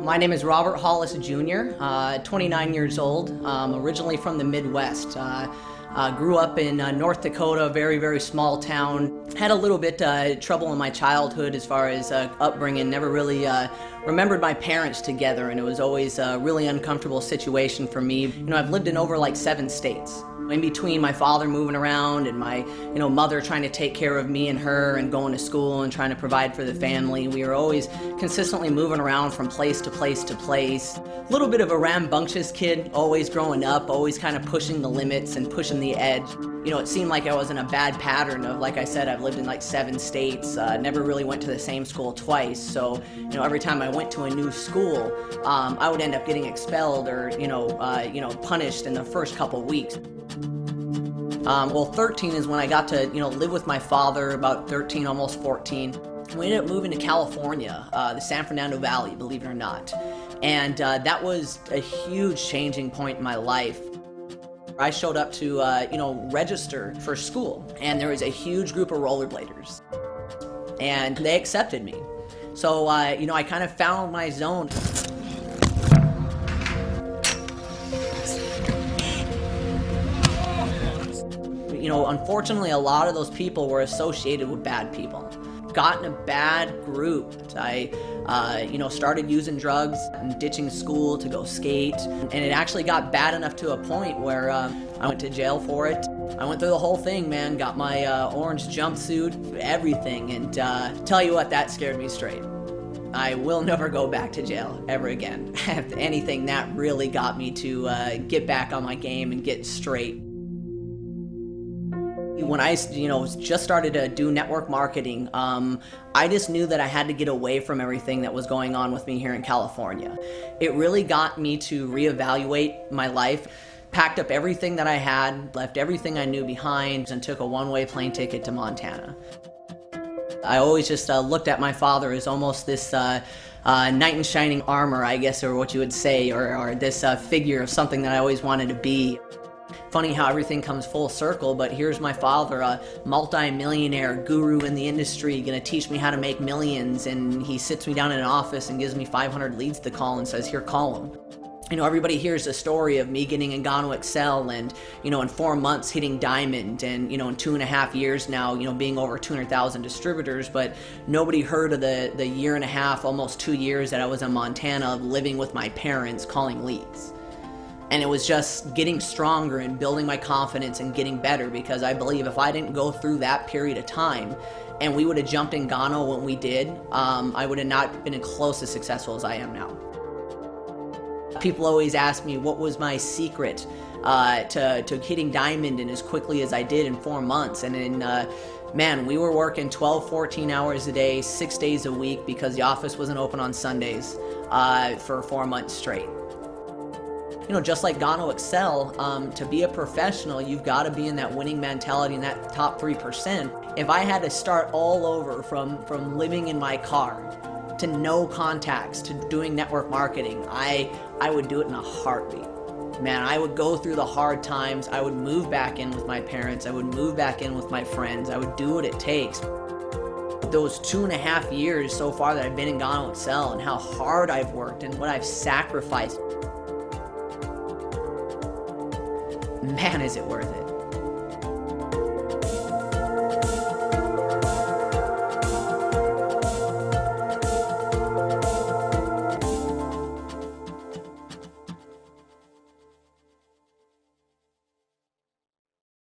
My name is Robert Hollis Jr., 29 years old, originally from the Midwest. Grew up in North Dakota, a very, very small town. Had a little bit trouble in my childhood as far as upbringing. Never really remembered my parents together, and it was always a really uncomfortable situation for me. You know, I've lived in over like 7 states. In between my father moving around and my, mother trying to take care of me and her and going to school and trying to provide for the family, we were always consistently moving around from place to place to place. A little bit of a rambunctious kid, always growing up, always kind of pushing the limits and pushing the edge. It seemed like I was in a bad pattern of, like I said, I've lived in like 7 states, never really went to the same school twice. So, every time I went to a new school, I would end up getting expelled or, punished in the first couple weeks. Well, 13 is when I got to, live with my father, about 13, almost 14. We ended up moving to California, the San Fernando Valley, believe it or not. And that was a huge changing point in my life. I showed up to, register for school, and there was a huge group of rollerbladers, and they accepted me. So, I kind of found my zone. Unfortunately, a lot of those people were associated with bad people. Got in a bad group. I, started using drugs and ditching school to go skate. And it actually got bad enough to a point where I went to jail for it. I went through the whole thing, man. Got my orange jumpsuit, everything. And tell you what, that scared me straight. I will never go back to jail ever again. If anything, that really got me to get back on my game and get straight. When I, just started to do network marketing, I just knew that I had to get away from everything that was going on with me here in California. It really got me to reevaluate my life, packed up everything that I had, left everything I knew behind, and took a one-way plane ticket to Montana. I always just looked at my father as almost this knight in shining armor, I guess, or what you would say, or this figure of something that I always wanted to be. Funny how everything comes full circle, but here's my father, a multi-millionaire guru in the industry, gonna teach me how to make millions, and he sits me down in an office and gives me 500 leads to call and says, here, call them. Everybody hears the story of me getting Engano Excel and, in 4 months hitting diamond and, in 2.5 years now, being over 200,000 distributors, but nobody heard of the year and a half, almost 2 years that I was in Montana living with my parents calling leads. And it was just getting stronger and building my confidence and getting better, because I believe if I didn't go through that period of time and we would have jumped Engano when we did, I would have not been as close as successful as I am now. People always ask me what was my secret to hitting diamond and as quickly as I did in 4 months. And in, man, we were working 12, 14 hours a day, 6 days a week, because the office wasn't open on Sundays for 4 months straight. Just like Engano Excel, to be a professional, you've got to be in that winning mentality in that top 3%. If I had to start all over from living in my car to no contacts to doing network marketing, I would do it in a heartbeat. Man, I would go through the hard times. I would move back in with my parents. I would move back in with my friends. I would do what it takes. Those 2.5 years so far that I've been in Engano Excel and how hard I've worked and what I've sacrificed, man, is it worth it.